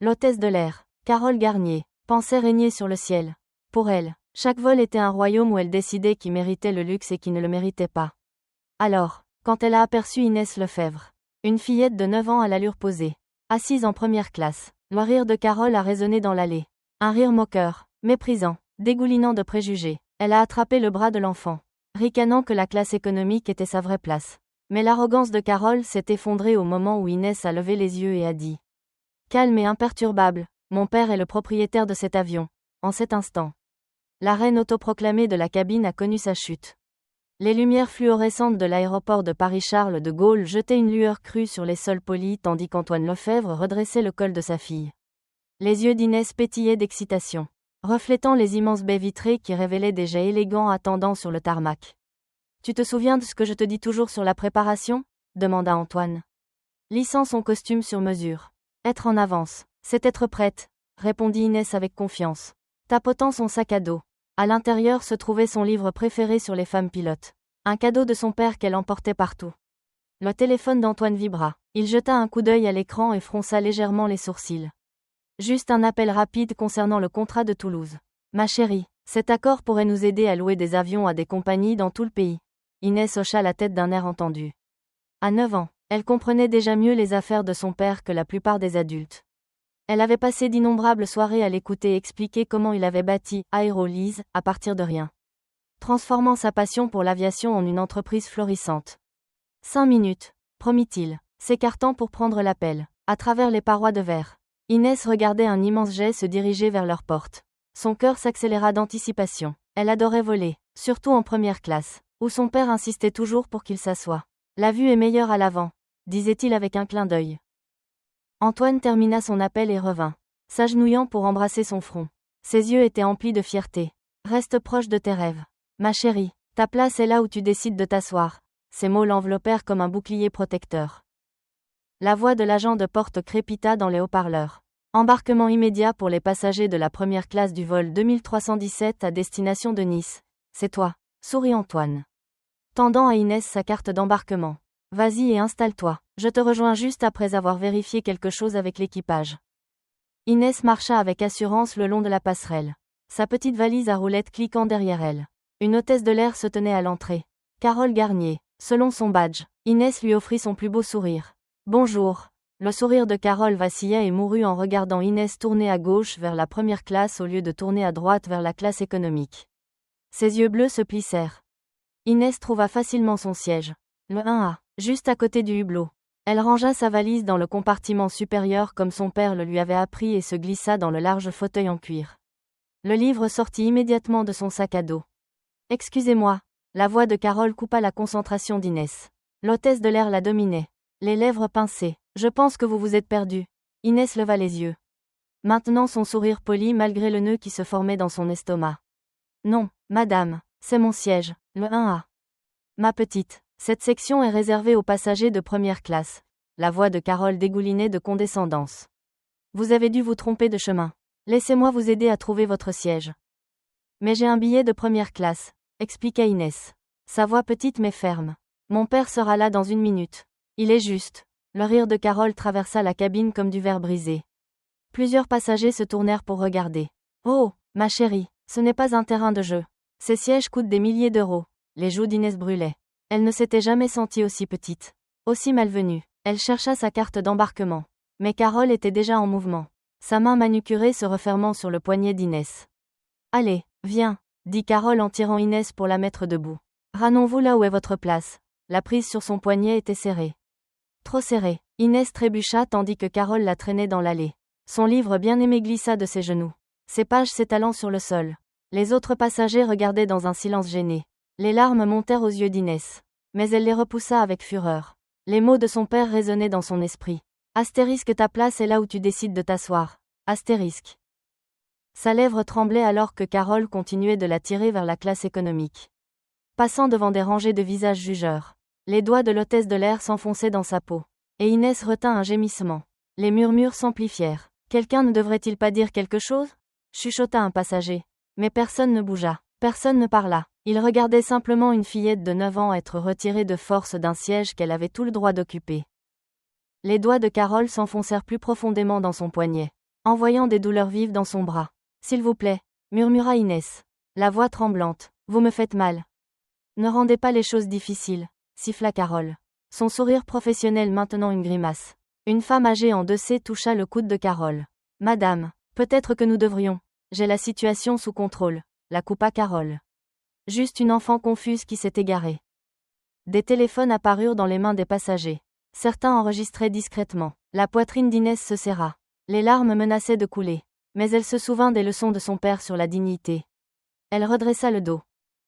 L'hôtesse de l'air, Carole Garnier, pensait régner sur le ciel. Pour elle, chaque vol était un royaume où elle décidait qui méritait le luxe et qui ne le méritait pas. Alors, quand elle a aperçu Inès Lefebvre, une fillette de 9 ans à l'allure posée, assise en première classe, le rire de Carole a résonné dans l'allée. Un rire moqueur, méprisant, dégoulinant de préjugés. Elle a attrapé le bras de l'enfant, ricanant que la classe économique était sa vraie place. Mais l'arrogance de Carole s'est effondrée au moment où Inès a levé les yeux et a dit: calme et imperturbable, mon père est le propriétaire de cet avion. En cet instant, la reine autoproclamée de la cabine a connu sa chute. Les lumières fluorescentes de l'aéroport de Paris-Charles de Gaulle jetaient une lueur crue sur les sols polis tandis qu'Antoine Lefebvre redressait le col de sa fille. Les yeux d'Inès pétillaient d'excitation, reflétant les immenses baies vitrées qui révélaient des jets élégants attendant sur le tarmac. Tu te souviens de ce que je te dis toujours sur la préparation ? Demanda Antoine. Lissant son costume sur mesure. Être en avance, c'est être prête, répondit Inès avec confiance, tapotant son sac à dos. À l'intérieur se trouvait son livre préféré sur les femmes pilotes. Un cadeau de son père qu'elle emportait partout. Le téléphone d'Antoine vibra. Il jeta un coup d'œil à l'écran et fronça légèrement les sourcils. Juste un appel rapide concernant le contrat de Toulouse. Ma chérie, cet accord pourrait nous aider à louer des avions à des compagnies dans tout le pays. Inès hocha la tête d'un air entendu. À 9 ans, elle comprenait déjà mieux les affaires de son père que la plupart des adultes. Elle avait passé d'innombrables soirées à l'écouter expliquer comment il avait bâti Aérolise à partir de rien, transformant sa passion pour l'aviation en une entreprise florissante. 5 minutes, promit-il, s'écartant pour prendre l'appel. À travers les parois de verre, Inès regardait un immense jet se diriger vers leur porte. Son cœur s'accéléra d'anticipation. Elle adorait voler, surtout en première classe, où son père insistait toujours pour qu'il s'assoie. La vue est meilleure à l'avant, disait-il avec un clin d'œil. Antoine termina son appel et revint, s'agenouillant pour embrasser son front. Ses yeux étaient emplis de fierté. Reste proche de tes rêves. Ma chérie, ta place est là où tu décides de t'asseoir. Ces mots l'enveloppèrent comme un bouclier protecteur. La voix de l'agent de porte crépita dans les haut-parleurs. Embarquement immédiat pour les passagers de la première classe du vol 2317 à destination de Nice. C'est toi, sourit Antoine, tendant à Inès sa carte d'embarquement. Vas-y et installe-toi, je te rejoins juste après avoir vérifié quelque chose avec l'équipage. Inès marcha avec assurance le long de la passerelle, sa petite valise à roulettes cliquant derrière elle. Une hôtesse de l'air se tenait à l'entrée. Carole Garnier, selon son badge. Inès lui offrit son plus beau sourire. Bonjour. Le sourire de Carole vacilla et mourut en regardant Inès tourner à gauche vers la première classe au lieu de tourner à droite vers la classe économique. Ses yeux bleus se plissèrent. Inès trouva facilement son siège. Le 1A, juste à côté du hublot. Elle rangea sa valise dans le compartiment supérieur comme son père le lui avait appris et se glissa dans le large fauteuil en cuir. Le livre sortit immédiatement de son sac à dos. Excusez-moi, la voix de Carole coupa la concentration d'Inès. L'hôtesse de l'air la dominait, les lèvres pincées. Je pense que vous vous êtes perdu. Inès leva les yeux. Maintenant son sourire poli malgré le nœud qui se formait dans son estomac. Non, madame, c'est mon siège, le 1A. Ma petite. Cette section est réservée aux passagers de première classe. La voix de Carole dégoulinait de condescendance. Vous avez dû vous tromper de chemin. Laissez-moi vous aider à trouver votre siège. Mais j'ai un billet de première classe, expliqua Inès. Sa voix petite mais ferme. Mon père sera là dans 1 minute. Il est juste. Le rire de Carole traversa la cabine comme du verre brisé. Plusieurs passagers se tournèrent pour regarder. Oh, ma chérie, ce n'est pas un terrain de jeu. Ces sièges coûtent des milliers d'euros. Les joues d'Inès brûlaient. Elle ne s'était jamais sentie aussi petite, aussi malvenue. Elle chercha sa carte d'embarquement. Mais Carole était déjà en mouvement, sa main manucurée se refermant sur le poignet d'Inès. Allez, viens, dit Carole en tirant Inès pour la mettre debout. Ranons-vous là où est votre place. La prise sur son poignet était serrée. Trop serrée. Inès trébucha tandis que Carole la traînait dans l'allée. Son livre bien-aimé glissa de ses genoux, ses pages s'étalant sur le sol. Les autres passagers regardaient dans un silence gêné. Les larmes montèrent aux yeux d'Inès. Mais elle les repoussa avec fureur. Les mots de son père résonnaient dans son esprit. Astérisque, ta place est là où tu décides de t'asseoir. Astérisque. Sa lèvre tremblait alors que Carole continuait de la tirer vers la classe économique. Passant devant des rangées de visages jugeurs. Les doigts de l'hôtesse de l'air s'enfonçaient dans sa peau. Et Inès retint un gémissement. Les murmures s'amplifièrent. Quelqu'un ne devrait-il pas dire quelque chose ? Chuchota un passager. Mais personne ne bougea. Personne ne parla. Il regardait simplement une fillette de 9 ans être retirée de force d'un siège qu'elle avait tout le droit d'occuper. Les doigts de Carole s'enfoncèrent plus profondément dans son poignet. en voyant des douleurs vives dans son bras. S'il vous plaît, murmura Inès, la voix tremblante, vous me faites mal. Ne rendez pas les choses difficiles, siffla Carole. Son sourire professionnel maintenant une grimace. Une femme âgée en 2C toucha le coude de Carole. Madame, peut-être que nous devrions. J'ai la situation sous contrôle, la coupa Carole. Juste une enfant confuse qui s'est égarée. Des téléphones apparurent dans les mains des passagers. Certains enregistraient discrètement. La poitrine d'Inès se serra. Les larmes menaçaient de couler. Mais elle se souvint des leçons de son père sur la dignité. Elle redressa le dos.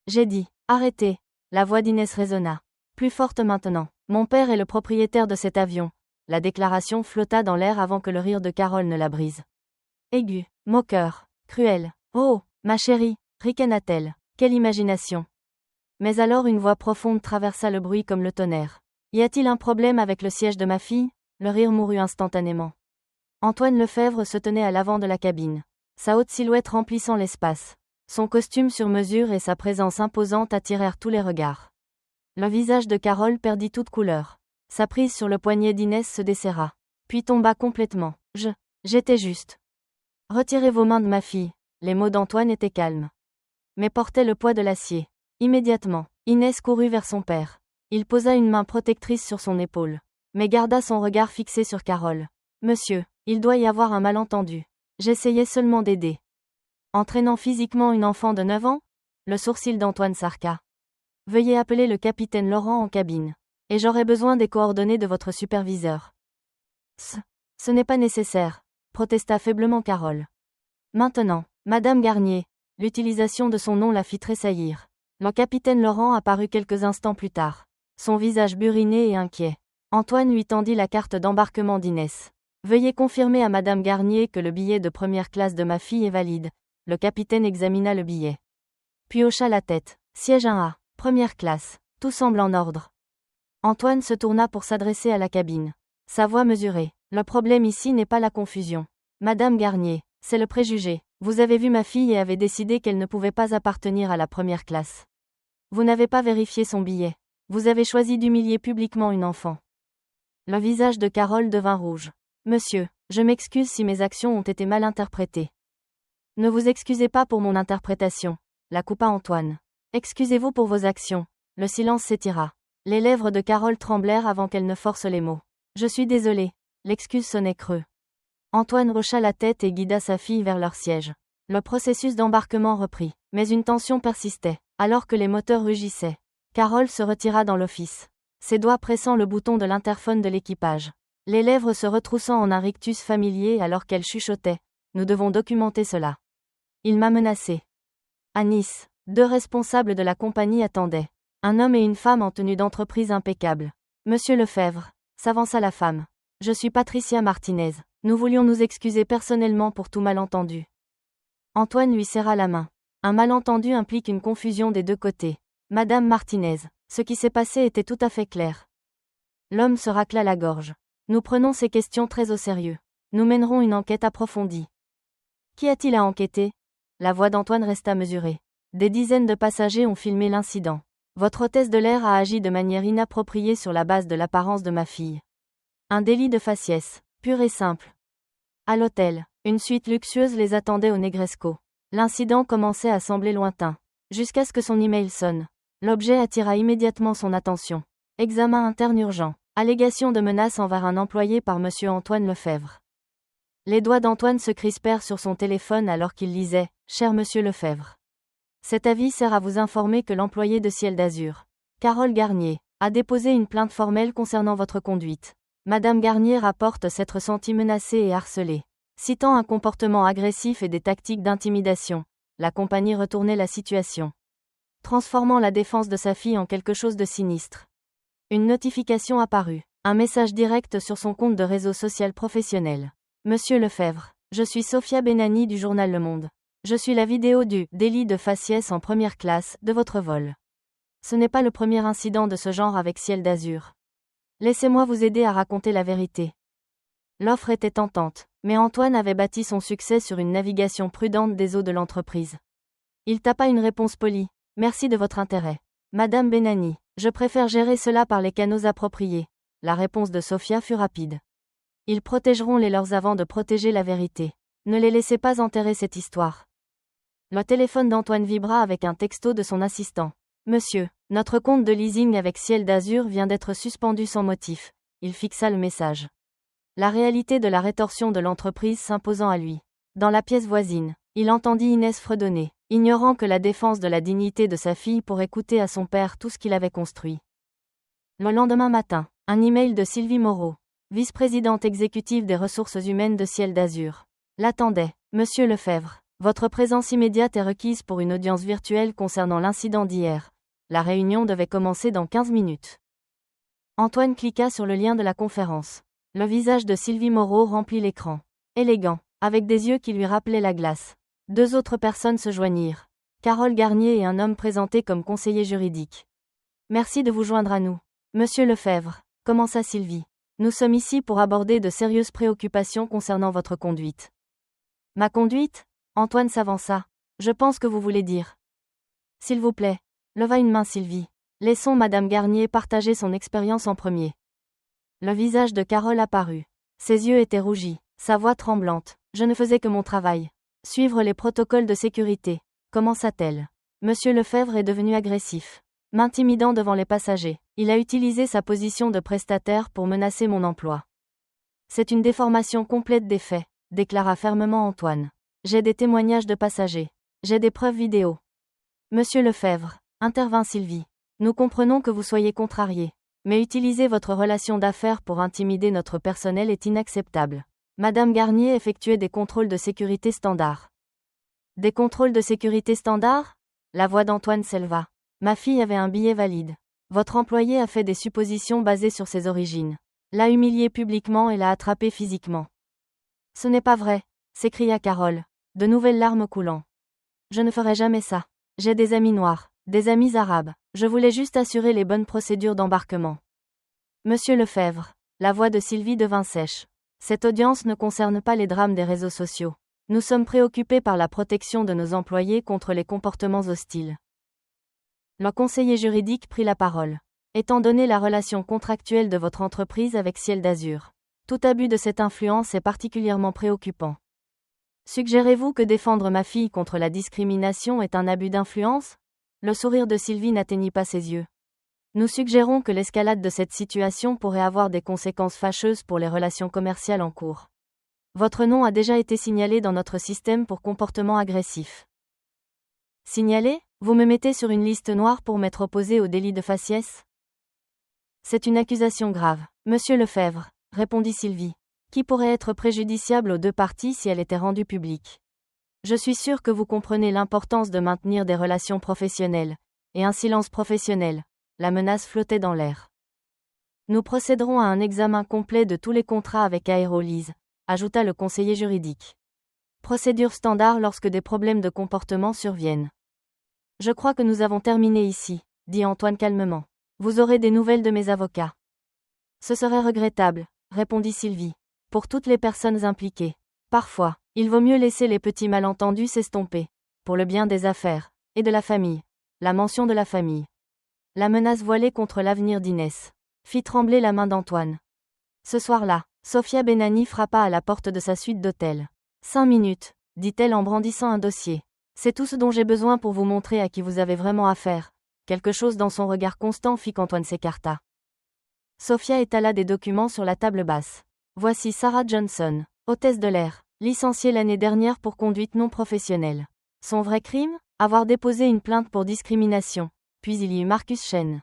J'ai dit, arrêtez. La voix d'Inès résonna. Plus forte maintenant. Mon père est le propriétaire de cet avion. La déclaration flotta dans l'air avant que le rire de Carole ne la brise. Aigu, moqueur, cruel. Oh, ma chérie, ricana-t-elle. Quelle imagination. Mais alors une voix profonde traversa le bruit comme le tonnerre. Y a-t-il un problème avec le siège de ma fille? Le rire mourut instantanément. Antoine Lefebvre se tenait à l'avant de la cabine. Sa haute silhouette remplissant l'espace. Son costume sur mesure et sa présence imposante attirèrent tous les regards. Le visage de Carole perdit toute couleur. Sa prise sur le poignet d'Inès se desserra. Puis tomba complètement. J'étais juste. Retirez vos mains de ma fille. Les mots d'Antoine étaient calmes. Mais portaient le poids de l'acier. Immédiatement, Inès courut vers son père. Il posa une main protectrice sur son épaule. Mais garda son regard fixé sur Carole. Monsieur, il doit y avoir un malentendu. J'essayais seulement d'aider. Entraînant physiquement une enfant de 9 ans? Le sourcil d'Antoine s'arqua. Veuillez appeler le capitaine Laurent en cabine. Et j'aurai besoin des coordonnées de votre superviseur. Ce n'est pas nécessaire, protesta faiblement Carole. Maintenant, Madame Garnier. L'utilisation de son nom la fit tressaillir. Le capitaine Laurent apparut quelques instants plus tard. Son visage buriné et inquiet. Antoine lui tendit la carte d'embarquement d'Inès. Veuillez confirmer à Madame Garnier que le billet de première classe de ma fille est valide. Le capitaine examina le billet. Puis hocha la tête. Siège 1A, première classe. Tout semble en ordre. Antoine se tourna pour s'adresser à la cabine. Sa voix mesurée. Le problème ici n'est pas la confusion. Madame Garnier, c'est le préjugé. Vous avez vu ma fille et avez décidé qu'elle ne pouvait pas appartenir à la première classe. Vous n'avez pas vérifié son billet. Vous avez choisi d'humilier publiquement une enfant. Le visage de Carole devint rouge. Monsieur, je m'excuse si mes actions ont été mal interprétées. Ne vous excusez pas pour mon interprétation, la coupa Antoine. Excusez-vous pour vos actions. Le silence s'étira. Les lèvres de Carole tremblèrent avant qu'elle ne force les mots. Je suis désolé. L'excuse sonnait creux. Antoine hocha la tête et guida sa fille vers leur siège. Le processus d'embarquement reprit. Mais une tension persistait, alors que les moteurs rugissaient. Carole se retira dans l'office. Ses doigts pressant le bouton de l'interphone de l'équipage. Les lèvres se retroussant en un rictus familier alors qu'elle chuchotait. Nous devons documenter cela. Il m'a menacé. À Nice, 2 responsables de la compagnie attendaient. Un homme et une femme en tenue d'entreprise impeccable. Monsieur Lefebvre, s'avança la femme. Je suis Patricia Martinez. Nous voulions nous excuser personnellement pour tout malentendu. Antoine lui serra la main. Un malentendu implique une confusion des 2 côtés. Madame Martinez, ce qui s'est passé était tout à fait clair. L'homme se racla la gorge. Nous prenons ces questions très au sérieux. Nous mènerons une enquête approfondie. Qu'y a-t-il à enquêter? La voix d'Antoine resta mesurée. Des dizaines de passagers ont filmé l'incident. Votre hôtesse de l'air a agi de manière inappropriée sur la base de l'apparence de ma fille. Un délit de faciès, pur et simple. À l'hôtel, une suite luxueuse les attendait au Negresco. L'incident commençait à sembler lointain. Jusqu'à ce que son email sonne. L'objet attira immédiatement son attention. Examen interne urgent. Allégation de menace envers un employé par monsieur Antoine Lefebvre. Les doigts d'Antoine se crispèrent sur son téléphone alors qu'il lisait « Cher monsieur Lefebvre. Cet avis sert à vous informer que l'employé de Ciel d'Azur, Carole Garnier, a déposé une plainte formelle concernant votre conduite. Madame Garnier rapporte s'être sentie menacée et harcelée. Citant un comportement agressif et des tactiques d'intimidation, la compagnie retournait la situation, transformant la défense de sa fille en quelque chose de sinistre. Une notification apparut. Un message direct sur son compte de réseau social professionnel. Monsieur Lefebvre, je suis Sophia Benani du journal Le Monde. Je suis la vidéo du délit de faciès en première classe de votre vol. Ce n'est pas le premier incident de ce genre avec Ciel d'Azur. Laissez-moi vous aider à raconter la vérité. L'offre était tentante, mais Antoine avait bâti son succès sur une navigation prudente des eaux de l'entreprise. Il tapa une réponse polie. Merci de votre intérêt. Madame Benani, je préfère gérer cela par les canaux appropriés. La réponse de Sophia fut rapide. Ils protégeront les leurs avant de protéger la vérité. Ne les laissez pas enterrer cette histoire. Le téléphone d'Antoine vibra avec un texto de son assistant. Monsieur, notre compte de leasing avec Ciel d'Azur vient d'être suspendu sans motif. Il fixa le message. La réalité de la rétorsion de l'entreprise s'imposant à lui. Dans la pièce voisine, il entendit Inès fredonner, ignorant que la défense de la dignité de sa fille pourrait coûter à son père tout ce qu'il avait construit. Le lendemain matin, un email de Sylvie Moreau, vice-présidente exécutive des ressources humaines de Ciel d'Azur, l'attendait. Monsieur Lefebvre, votre présence immédiate est requise pour une audience virtuelle concernant l'incident d'hier. La réunion devait commencer dans 15 minutes. Antoine cliqua sur le lien de la conférence. Le visage de Sylvie Moreau remplit l'écran. Élégant, avec des yeux qui lui rappelaient la glace. 2 autres personnes se joignirent. Carole Garnier et un homme présenté comme conseiller juridique. Merci de vous joindre à nous. Monsieur Lefebvre, commença Sylvie. Nous sommes ici pour aborder de sérieuses préoccupations concernant votre conduite. Ma conduite ? Antoine s'avança. Je pense que vous voulez dire. S'il vous plaît. Leva une main Sylvie. Laissons Madame Garnier partager son expérience en premier. Le visage de Carole apparut. Ses yeux étaient rougis, sa voix tremblante. Je ne faisais que mon travail. Suivre les protocoles de sécurité. Commença-t-elle. Monsieur Lefebvre est devenu agressif. M'intimidant devant les passagers. Il a utilisé sa position de prestataire pour menacer mon emploi. C'est une déformation complète des faits, déclara fermement Antoine. J'ai des témoignages de passagers. J'ai des preuves vidéo. Monsieur Lefebvre, intervint Sylvie. Nous comprenons que vous soyez contrarié. Mais utiliser votre relation d'affaires pour intimider notre personnel est inacceptable. Madame Garnier effectuait des contrôles de sécurité standards. Des contrôles de sécurité standards ? La voix d'Antoine s'éleva. Ma fille avait un billet valide. Votre employé a fait des suppositions basées sur ses origines. L'a humiliée publiquement et l'a attrapée physiquement. Ce n'est pas vrai, s'écria Carole, de nouvelles larmes coulant. Je ne ferai jamais ça. J'ai des amis noirs, des amis arabes. Je voulais juste assurer les bonnes procédures d'embarquement. Monsieur Lefebvre, la voix de Sylvie devint sèche. Cette audience ne concerne pas les drames des réseaux sociaux. Nous sommes préoccupés par la protection de nos employés contre les comportements hostiles. Le conseiller juridique prit la parole. Étant donné la relation contractuelle de votre entreprise avec Ciel d'Azur, tout abus de cette influence est particulièrement préoccupant. Suggérez-vous que défendre ma fille contre la discrimination est un abus d'influence ? Le sourire de Sylvie n'atteignit pas ses yeux. Nous suggérons que l'escalade de cette situation pourrait avoir des conséquences fâcheuses pour les relations commerciales en cours. Votre nom a déjà été signalé dans notre système pour comportement agressif. Signalé ? Vous me mettez sur une liste noire pour m'être opposé au délit de faciès ? C'est une accusation grave, Monsieur Lefebvre, répondit Sylvie, qui pourrait être préjudiciable aux 2 parties si elle était rendue publique. Je suis sûre que vous comprenez l'importance de maintenir des relations professionnelles, et un silence professionnel. La menace flottait dans l'air. Nous procéderons à un examen complet de tous les contrats avec Aérolise, ajouta le conseiller juridique. Procédure standard lorsque des problèmes de comportement surviennent. Je crois que nous avons terminé ici, dit Antoine calmement. Vous aurez des nouvelles de mes avocats. Ce serait regrettable, répondit Sylvie. Pour toutes les personnes impliquées. Parfois, il vaut mieux laisser les petits malentendus s'estomper. Pour le bien des affaires, et de la famille. La mention de la famille. La menace voilée contre l'avenir d'Inès fit trembler la main d'Antoine. Ce soir-là, Sophia Benani frappa à la porte de sa suite d'hôtel. 5 minutes, dit-elle en brandissant un dossier. C'est tout ce dont j'ai besoin pour vous montrer à qui vous avez vraiment affaire. Quelque chose dans son regard constant fit qu'Antoine s'écarta. Sophia étala des documents sur la table basse. Voici Sarah Johnson, hôtesse de l'air, licenciée l'année dernière pour conduite non professionnelle. Son vrai crime ? Avoir déposé une plainte pour discrimination. Puis il y eut Marcus Chen.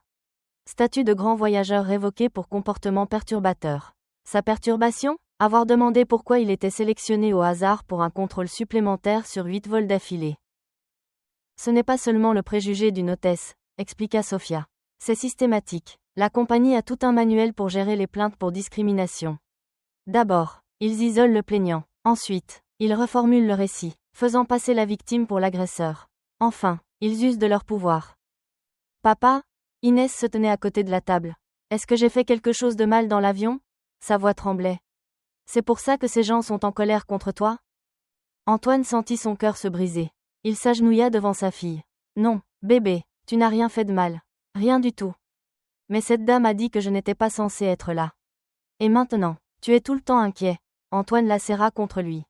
Statut de grand voyageur révoqué pour comportement perturbateur. Sa perturbation ? Avoir demandé pourquoi il était sélectionné au hasard pour un contrôle supplémentaire sur 8 vols d'affilée. Ce n'est pas seulement le préjugé d'une hôtesse, expliqua Sophia. C'est systématique. La compagnie a tout un manuel pour gérer les plaintes pour discrimination. D'abord, ils isolent le plaignant. Ensuite, ils reformulent le récit, faisant passer la victime pour l'agresseur. Enfin, ils usent de leur pouvoir. Papa ? Inès se tenait à côté de la table. Est-ce que j'ai fait quelque chose de mal dans l'avion ? Sa voix tremblait. C'est pour ça que ces gens sont en colère contre toi ? Antoine sentit son cœur se briser. Il s'agenouilla devant sa fille. Non, bébé, tu n'as rien fait de mal. Rien du tout. Mais cette dame a dit que je n'étais pas censée être là. Et maintenant, tu es tout le temps inquiet. Antoine la serra contre lui.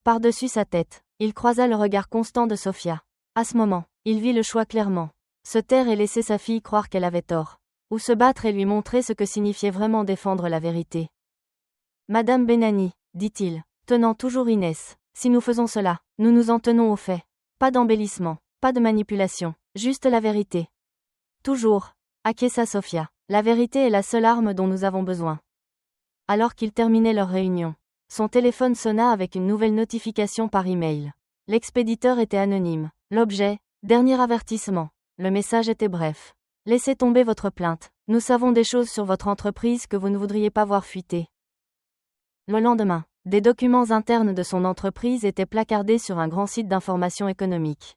Par-dessus sa tête, il croisa le regard constant de Sofia. À ce moment, il vit le choix clairement. Se taire et laisser sa fille croire qu'elle avait tort. Ou se battre et lui montrer ce que signifiait vraiment défendre la vérité. Madame Benani, dit-il, tenant toujours Inès, si nous faisons cela, nous nous en tenons aux faits. Pas d'embellissement, pas de manipulation, juste la vérité. Toujours, acquiesça Sofia. La vérité est la seule arme dont nous avons besoin. Alors qu'ils terminaient leur réunion, son téléphone sonna avec une nouvelle notification par email. L'expéditeur était anonyme. L'objet, dernier avertissement. Le message était bref. Laissez tomber votre plainte. Nous savons des choses sur votre entreprise que vous ne voudriez pas voir fuiter. Le lendemain, des documents internes de son entreprise étaient placardés sur un grand site d'information économique.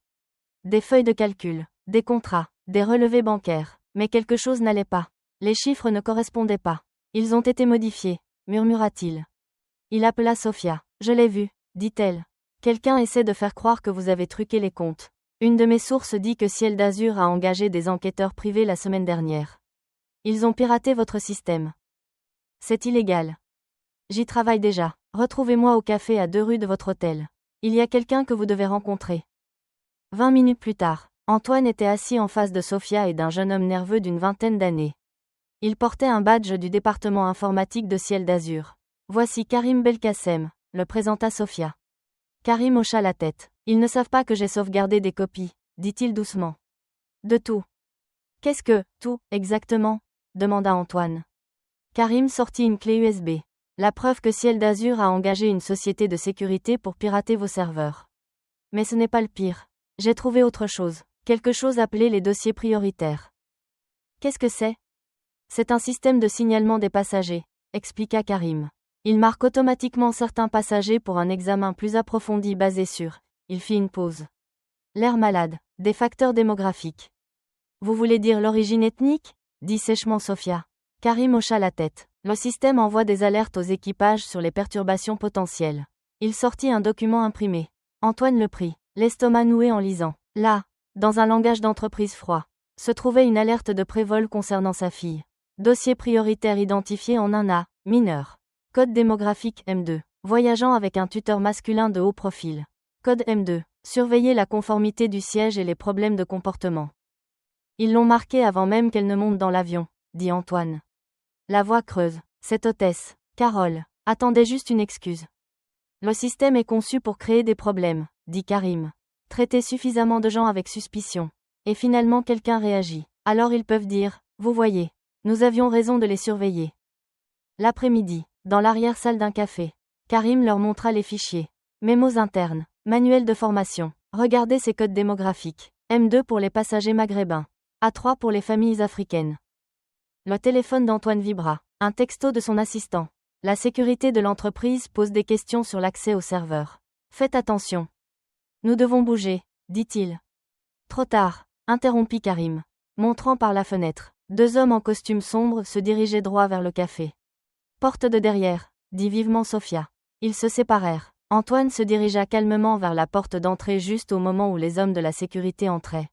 Des feuilles de calcul, des contrats, des relevés bancaires. Mais quelque chose n'allait pas. Les chiffres ne correspondaient pas. Ils ont été modifiés, murmura-t-il. Il appela Sofia. Je l'ai vu, dit-elle. Quelqu'un essaie de faire croire que vous avez truqué les comptes. Une de mes sources dit que Ciel d'Azur a engagé des enquêteurs privés la semaine dernière. Ils ont piraté votre système. C'est illégal. J'y travaille déjà. Retrouvez-moi au café à 2 rues de votre hôtel. Il y a quelqu'un que vous devez rencontrer. 20 minutes plus tard, Antoine était assis en face de Sofia et d'un jeune homme nerveux d'une vingtaine d'années. Il portait un badge du département informatique de Ciel d'Azur. Voici Karim Belkacem, le présenta Sofia. Karim hocha la tête. Ils ne savent pas que j'ai sauvegardé des copies, dit-il doucement. De tout. Qu'est-ce que, tout, exactement? Demanda Antoine. Karim sortit une clé USB. La preuve que Ciel d'Azur a engagé une société de sécurité pour pirater vos serveurs. Mais ce n'est pas le pire. J'ai trouvé autre chose. Quelque chose appelé les dossiers prioritaires. Qu'est-ce que c'est? C'est un système de signalement des passagers, expliqua Karim. Il marque automatiquement certains passagers pour un examen plus approfondi basé sur. Il fit une pause. L'air malade, des facteurs démographiques. Vous voulez dire l'origine ethnique? Dit sèchement Sofia. Karim hocha la tête. Le système envoie des alertes aux équipages sur les perturbations potentielles. Il sortit un document imprimé. Antoine le prit, l'estomac noué en lisant. Là, dans un langage d'entreprise froid, se trouvait une alerte de prévol concernant sa fille. Dossier prioritaire identifié en un A, mineur. Code démographique M2. Voyageant avec un tuteur masculin de haut profil. Code M2. Surveiller la conformité du siège et les problèmes de comportement. Ils l'ont marqué avant même qu'elle ne monte dans l'avion, dit Antoine. La voix creuse. Cette hôtesse, Carole, attendait juste une excuse. Le système est conçu pour créer des problèmes, dit Karim. Traiter suffisamment de gens avec suspicion. Et finalement quelqu'un réagit. Alors ils peuvent dire, vous voyez, nous avions raison de les surveiller. L'après-midi, dans l'arrière-salle d'un café, Karim leur montra les fichiers. Mémos internes, manuel de formation, regardez ces codes démographiques. M2 pour les passagers maghrébins. A3 pour les familles africaines. Le téléphone d'Antoine vibra. Un texto de son assistant. La sécurité de l'entreprise pose des questions sur l'accès au serveur. Faites attention. Nous devons bouger, dit-il. Trop tard, interrompit Karim. Montrant par la fenêtre. 2 hommes en costume sombre se dirigeaient droit vers le café. Porte de derrière, dit vivement Sofia. Ils se séparèrent. Antoine se dirigea calmement vers la porte d'entrée juste au moment où les hommes de la sécurité entraient.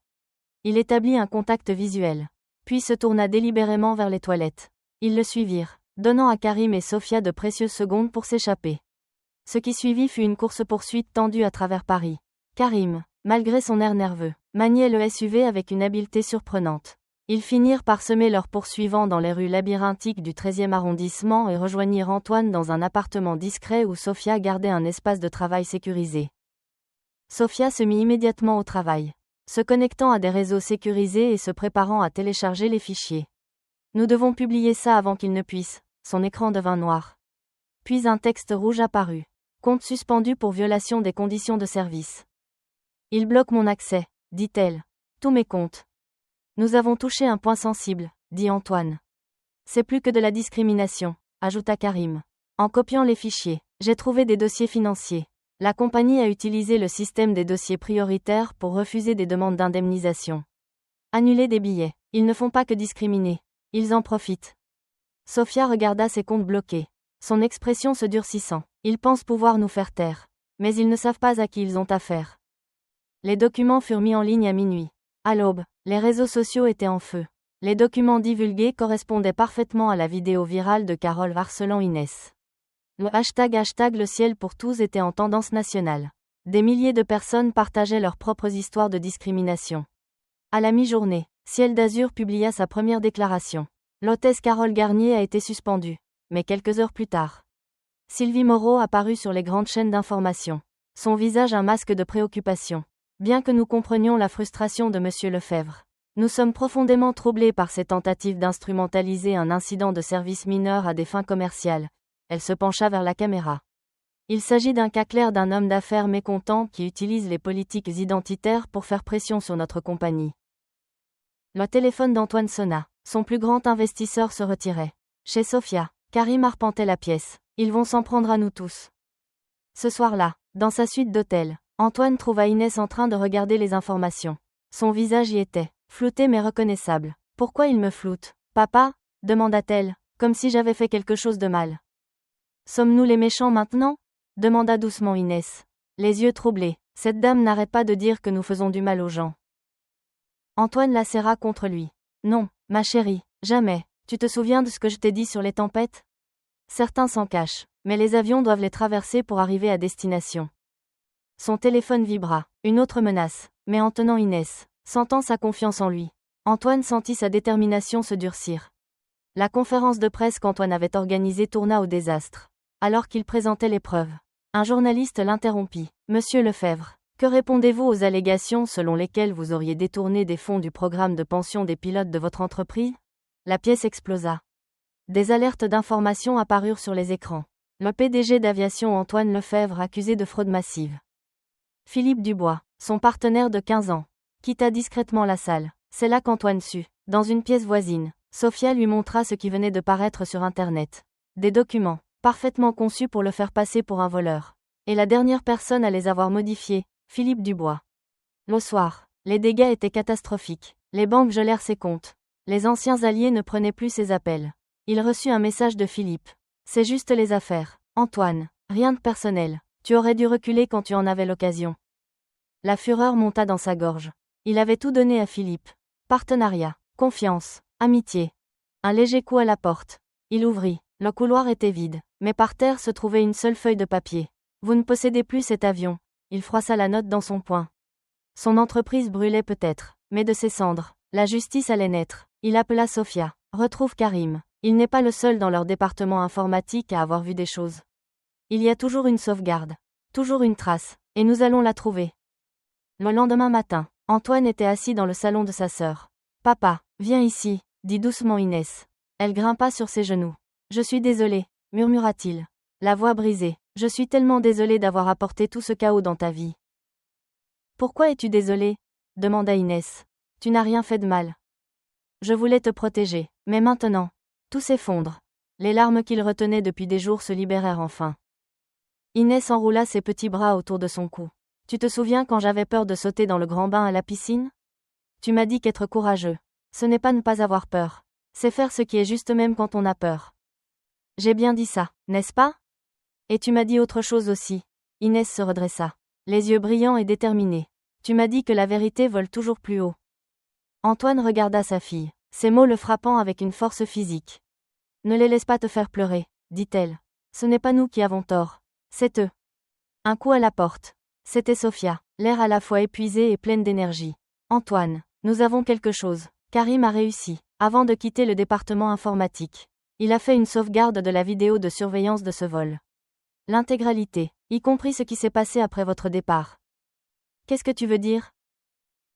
Il établit un contact visuel. Puis se tourna délibérément vers les toilettes. Ils le suivirent, donnant à Karim et Sofia de précieuses secondes pour s'échapper. Ce qui suivit fut une course-poursuite tendue à travers Paris. Karim, malgré son air nerveux, maniait le SUV avec une habileté surprenante. Ils finirent par semer leurs poursuivants dans les rues labyrinthiques du 13e arrondissement et rejoignirent Antoine dans un appartement discret où Sofia gardait un espace de travail sécurisé. Sofia se mit immédiatement au travail, se connectant à des réseaux sécurisés et se préparant à télécharger les fichiers. Nous devons publier ça avant qu'il ne puisse. Son écran devint noir. Puis un texte rouge apparut. Compte suspendu pour violation des conditions de service. Il bloque mon accès, dit-elle. Tous mes comptes. Nous avons touché un point sensible, dit Antoine. C'est plus que de la discrimination, ajouta Karim. En copiant les fichiers, j'ai trouvé des dossiers financiers. La compagnie a utilisé le système des dossiers prioritaires pour refuser des demandes d'indemnisation. Annuler des billets. Ils ne font pas que discriminer. Ils en profitent. Sofia regarda ses comptes bloqués. Son expression se durcissant. Ils pensent pouvoir nous faire taire. Mais ils ne savent pas à qui ils ont affaire. Les documents furent mis en ligne à minuit. À l'aube, les réseaux sociaux étaient en feu. Les documents divulgués correspondaient parfaitement à la vidéo virale de Carole harcelant Inès. Le hashtag le ciel pour tous était en tendance nationale. Des milliers de personnes partageaient leurs propres histoires de discrimination. À la mi-journée, Ciel d'Azur publia sa première déclaration. L'hôtesse Carole Garnier a été suspendue. Mais quelques heures plus tard, Sylvie Moreau apparut sur les grandes chaînes d'information. Son visage un masque de préoccupation. Bien que nous comprenions la frustration de Monsieur Lefebvre, nous sommes profondément troublés par ces tentatives d'instrumentaliser un incident de service mineur à des fins commerciales. Elle se pencha vers la caméra. Il s'agit d'un cas clair d'un homme d'affaires mécontent qui utilise les politiques identitaires pour faire pression sur notre compagnie. Le téléphone d'Antoine sonna. Son plus grand investisseur se retirait. Chez Sophia, Karim arpentait la pièce. Ils vont s'en prendre à nous tous. Ce soir-là, dans sa suite d'hôtel, Antoine trouva Inès en train de regarder les informations. Son visage y était, flouté mais reconnaissable. « Pourquoi il me floute, papa ?» demanda-t-elle, comme si j'avais fait quelque chose de mal. « Sommes-nous les méchants maintenant ?» demanda doucement Inès. Les yeux troublés, cette dame n'arrête pas de dire que nous faisons du mal aux gens. Antoine la serra contre lui. « Non, ma chérie, jamais. Tu te souviens de ce que je t'ai dit sur les tempêtes ? Certains s'en cachent, mais les avions doivent les traverser pour arriver à destination. » Son téléphone vibra. Une autre menace. Mais en tenant Inès, sentant sa confiance en lui, Antoine sentit sa détermination se durcir. La conférence de presse qu'Antoine avait organisée tourna au désastre. Alors qu'il présentait les preuves, un journaliste l'interrompit. « Monsieur Lefebvre, que répondez-vous aux allégations selon lesquelles vous auriez détourné des fonds du programme de pension des pilotes de votre entreprise ?» La pièce explosa. Des alertes d'information apparurent sur les écrans. Le PDG d'Aviation Antoine Lefebvre accusé de fraude massive. Philippe Dubois, son partenaire de 15 ans, quitta discrètement la salle. C'est là qu'Antoine sut. Dans une pièce voisine, Sophia lui montra ce qui venait de paraître sur Internet. Des documents, parfaitement conçus pour le faire passer pour un voleur. Et la dernière personne à les avoir modifiés, Philippe Dubois. Le soir, les dégâts étaient catastrophiques. Les banques gelèrent ses comptes. Les anciens alliés ne prenaient plus ses appels. Il reçut un message de Philippe. C'est juste les affaires. Antoine, rien de personnel. Tu aurais dû reculer quand tu en avais l'occasion. La fureur monta dans sa gorge. Il avait tout donné à Philippe. Partenariat, confiance, amitié. Un léger coup à la porte. Il ouvrit. Le couloir était vide, mais par terre se trouvait une seule feuille de papier. Vous ne possédez plus cet avion. Il froissa la note dans son poing. Son entreprise brûlait peut-être, mais de ses cendres, la justice allait naître. Il appela Sophia. Retrouve Karim. Il n'est pas le seul dans leur département informatique à avoir vu des choses. Il y a toujours une sauvegarde. Toujours une trace, et nous allons la trouver. Le lendemain matin, Antoine était assis dans le salon de sa sœur. « Papa, viens ici, » dit doucement Inès. Elle grimpa sur ses genoux. « Je suis désolé, » murmura-t-il. La voix brisée. « Je suis tellement désolé d'avoir apporté tout ce chaos dans ta vie. »« Pourquoi es-tu désolé ?» demanda Inès. « Tu n'as rien fait de mal. Je voulais te protéger, mais maintenant, tout s'effondre. » Les larmes qu'il retenait depuis des jours se libérèrent enfin. Inès enroula ses petits bras autour de son cou. « Tu te souviens quand j'avais peur de sauter dans le grand bain à la piscine ? Tu m'as dit qu'être courageux, ce n'est pas ne pas avoir peur. C'est faire ce qui est juste même quand on a peur. J'ai bien dit ça, n'est-ce pas ? Et tu m'as dit autre chose aussi. » Inès se redressa, les yeux brillants et déterminés. « Tu m'as dit que la vérité vole toujours plus haut. » Antoine regarda sa fille, ces mots le frappant avec une force physique. « Ne les laisse pas te faire pleurer, » dit-elle. « Ce n'est pas nous qui avons tort. C'est eux. » Un coup à la porte. C'était Sophia, l'air à la fois épuisé et pleine d'énergie. « Antoine, nous avons quelque chose. Karim a réussi, avant de quitter le département informatique. Il a fait une sauvegarde de la vidéo de surveillance de ce vol. L'intégralité, y compris ce qui s'est passé après votre départ. » Qu'est-ce que tu veux dire ?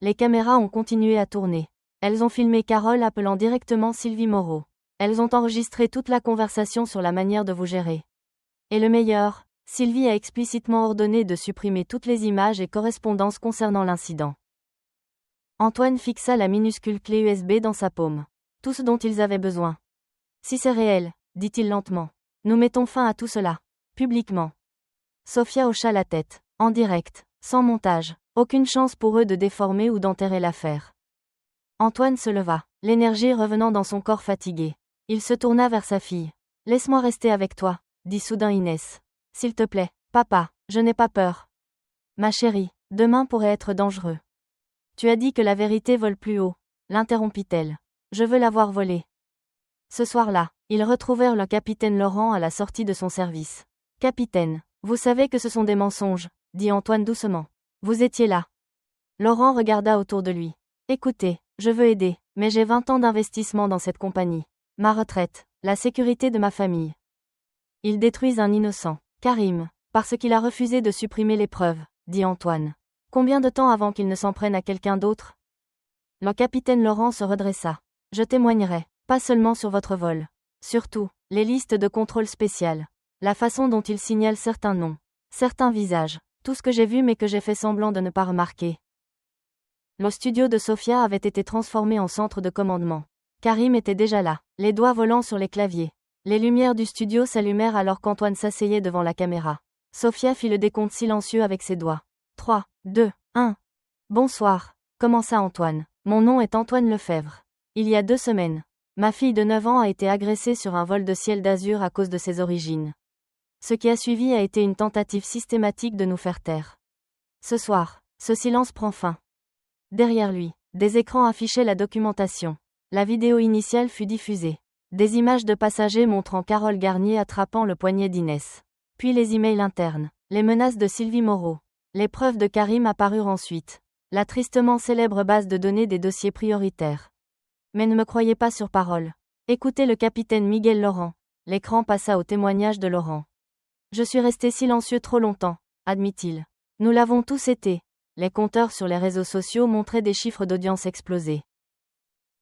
Les caméras ont continué à tourner. Elles ont filmé Carole appelant directement Sylvie Moreau. Elles ont enregistré toute la conversation sur la manière de vous gérer. Et le meilleur, Sylvie a explicitement ordonné de supprimer toutes les images et correspondances concernant l'incident. Antoine fixa la minuscule clé USB dans sa paume. Tout ce dont ils avaient besoin. Si c'est réel, dit-il lentement, nous mettons fin à tout cela, publiquement. Sophia hocha la tête, en direct, sans montage, aucune chance pour eux de déformer ou d'enterrer l'affaire. Antoine se leva, l'énergie revenant dans son corps fatigué. Il se tourna vers sa fille. Laisse-moi rester avec toi, dit soudain Inès. S'il te plaît, papa, je n'ai pas peur. Ma chérie, demain pourrait être dangereux. Tu as dit que la vérité vole plus haut, l'interrompit-elle. Je veux la voir voler. Ce soir-là, ils retrouvèrent le capitaine Laurent à la sortie de son service. Capitaine, vous savez que ce sont des mensonges, dit Antoine doucement. Vous étiez là. Laurent regarda autour de lui. Écoutez, je veux aider, mais j'ai 20 ans d'investissement dans cette compagnie. Ma retraite, la sécurité de ma famille. Ils détruisent un innocent. Karim, parce qu'il a refusé de supprimer les preuves, dit Antoine. Combien de temps avant qu'il ne s'en prenne à quelqu'un d'autre? Le capitaine Laurent se redressa. Je témoignerai, pas seulement sur votre vol. Surtout, les listes de contrôle spécial. La façon dont il signale certains noms. Certains visages. Tout ce que j'ai vu mais que j'ai fait semblant de ne pas remarquer. Le studio de Sofia avait été transformé en centre de commandement. Karim était déjà là, les doigts volant sur les claviers. Les lumières du studio s'allumèrent alors qu'Antoine s'asseyait devant la caméra. Sofia fit le décompte silencieux avec ses doigts. 3, 2, 1. Bonsoir, commença Antoine. Mon nom est Antoine Lefebvre. Il y a 2 semaines, ma fille de 9 ans a été agressée sur un vol de ciel d'azur à cause de ses origines. Ce qui a suivi a été une tentative systématique de nous faire taire. Ce soir, ce silence prend fin. Derrière lui, des écrans affichaient la documentation. La vidéo initiale fut diffusée. Des images de passagers montrant Carole Garnier attrapant le poignet d'Inès. Puis les emails internes, les menaces de Sylvie Moreau. Les preuves de Karim apparurent ensuite. La tristement célèbre base de données des dossiers prioritaires. Mais ne me croyez pas sur parole. Écoutez le capitaine Miguel Laurent. L'écran passa au témoignage de Laurent. Je suis resté silencieux trop longtemps, admit-il. Nous l'avons tous été. Les compteurs sur les réseaux sociaux montraient des chiffres d'audience exploser.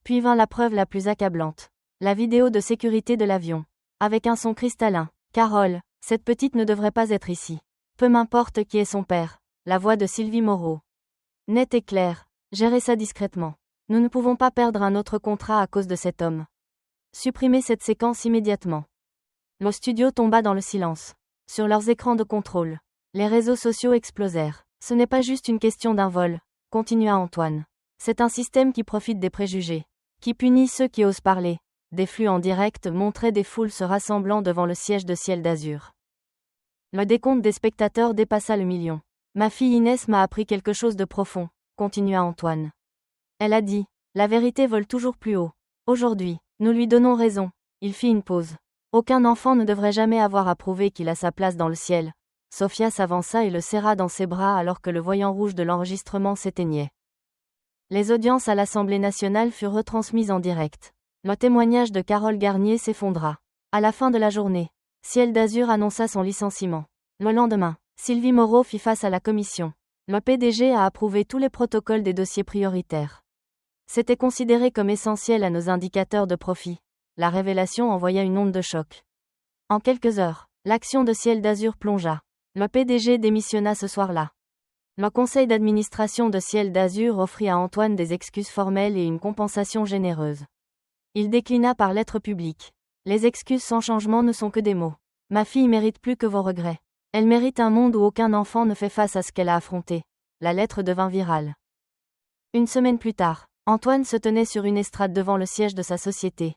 Puis vint la preuve la plus accablante. La vidéo de sécurité de l'avion. Avec un son cristallin. Carole, cette petite ne devrait pas être ici. Peu m'importe qui est son père. La voix de Sylvie Moreau. Net et clair. Gérez ça discrètement. Nous ne pouvons pas perdre un autre contrat à cause de cet homme. Supprimez cette séquence immédiatement. Le studio tomba dans le silence. Sur leurs écrans de contrôle. Les réseaux sociaux explosèrent. Ce n'est pas juste une question d'un vol, continua Antoine. C'est un système qui profite des préjugés. Qui punit ceux qui osent parler. Des flux en direct montraient des foules se rassemblant devant le siège de ciel d'azur. Le décompte des spectateurs dépassa le million. Ma fille Inès m'a appris quelque chose de profond, continua Antoine. Elle a dit, la vérité vole toujours plus haut. Aujourd'hui, nous lui donnons raison. Il fit une pause. Aucun enfant ne devrait jamais avoir à prouver qu'il a sa place dans le ciel. Sofia s'avança et le serra dans ses bras alors que le voyant rouge de l'enregistrement s'éteignait. Les audiences à l'Assemblée nationale furent retransmises en direct. Le témoignage de Carole Garnier s'effondra. À la fin de la journée, Ciel d'Azur annonça son licenciement. Le lendemain, Sylvie Moreau fit face à la commission. Le PDG a approuvé tous les protocoles des dossiers prioritaires. C'était considéré comme essentiel à nos indicateurs de profit. La révélation envoya une onde de choc. En quelques heures, l'action de Ciel d'Azur plongea. Le PDG démissionna ce soir-là. Le conseil d'administration de Ciel d'Azur offrit à Antoine des excuses formelles et une compensation généreuse. Il déclina par lettre publique. Les excuses sans changement ne sont que des mots. Ma fille mérite plus que vos regrets. Elle mérite un monde où aucun enfant ne fait face à ce qu'elle a affronté. La lettre devint virale. Une semaine plus tard, Antoine se tenait sur une estrade devant le siège de sa société.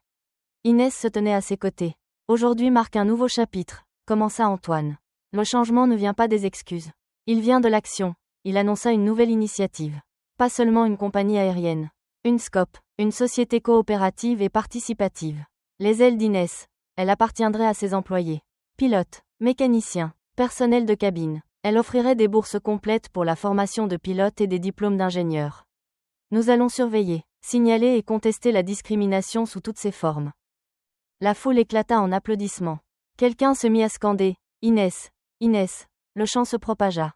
Inès se tenait à ses côtés. Aujourd'hui marque un nouveau chapitre, commença Antoine. Le changement ne vient pas des excuses. Il vient de l'action. Il annonça une nouvelle initiative. Pas seulement une compagnie aérienne. Une SCOP, une société coopérative et participative. Les ailes d'Inès. Elle appartiendrait à ses employés. Pilotes, mécaniciens, personnel de cabine. Elle offrirait des bourses complètes pour la formation de pilotes et des diplômes d'ingénieurs. Nous allons surveiller, signaler et contester la discrimination sous toutes ses formes. La foule éclata en applaudissements. Quelqu'un se mit à scander « Inès, Inès ». Le chant se propagea.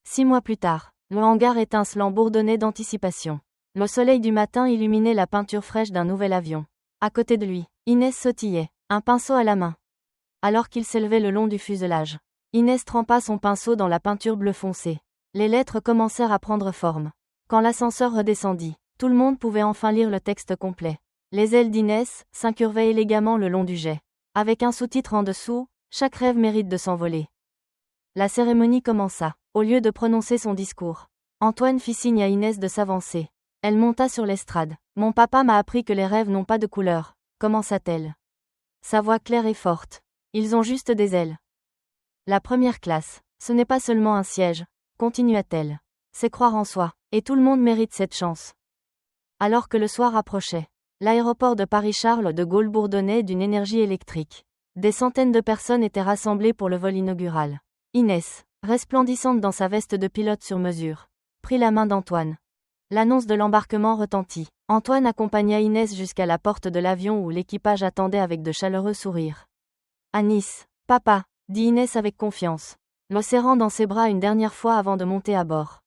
6 mois plus tard, le hangar étincelant bourdonnait d'anticipation. Le soleil du matin illuminait la peinture fraîche d'un nouvel avion. À côté de lui, Inès sautillait, un pinceau à la main. Alors qu'il s'élevait le long du fuselage, Inès trempa son pinceau dans la peinture bleu foncé. Les lettres commencèrent à prendre forme. Quand l'ascenseur redescendit, tout le monde pouvait enfin lire le texte complet. Les ailes d'Inès s'incurvaient élégamment le long du jet. Avec un sous-titre en dessous, chaque rêve mérite de s'envoler. La cérémonie commença. Au lieu de prononcer son discours, Antoine fit signe à Inès de s'avancer. Elle monta sur l'estrade. Mon papa m'a appris que les rêves n'ont pas de couleur, commença-t-elle. Sa voix claire et forte. Ils ont juste des ailes. La première classe, ce n'est pas seulement un siège, continua-t-elle. C'est croire en soi, et tout le monde mérite cette chance. Alors que le soir approchait, l'aéroport de Paris-Charles de Gaulle bourdonnait d'une énergie électrique. Des centaines de personnes étaient rassemblées pour le vol inaugural. Inès, resplendissante dans sa veste de pilote sur mesure, prit la main d'Antoine. L'annonce de l'embarquement retentit. Antoine accompagna Inès jusqu'à la porte de l'avion où l'équipage attendait avec de chaleureux sourires. À Nice, papa, dit Inès avec confiance, le serrant dans ses bras une dernière fois avant de monter à bord.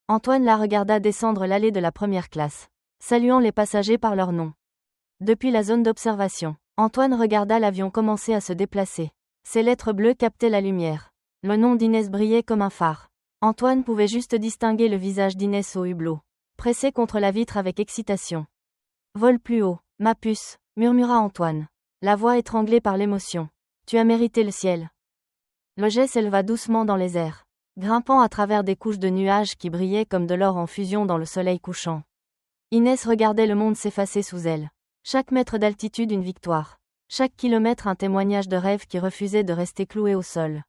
Antoine la regarda descendre l'allée de la première classe, saluant les passagers par leur nom. Depuis la zone d'observation, Antoine regarda l'avion commencer à se déplacer. Ses lettres bleues captaient la lumière. Le nom d'Inès brillait comme un phare. Antoine pouvait juste distinguer le visage d'Inès au hublot, pressé contre la vitre avec excitation. « Vole plus haut, ma puce », murmura Antoine, la voix étranglée par l'émotion. « Tu as mérité le ciel. » Le jet s'éleva doucement dans les airs, grimpant à travers des couches de nuages qui brillaient comme de l'or en fusion dans le soleil couchant. Inès regardait le monde s'effacer sous elle. Chaque mètre d'altitude une victoire. Chaque kilomètre un témoignage de rêve qui refusait de rester cloué au sol.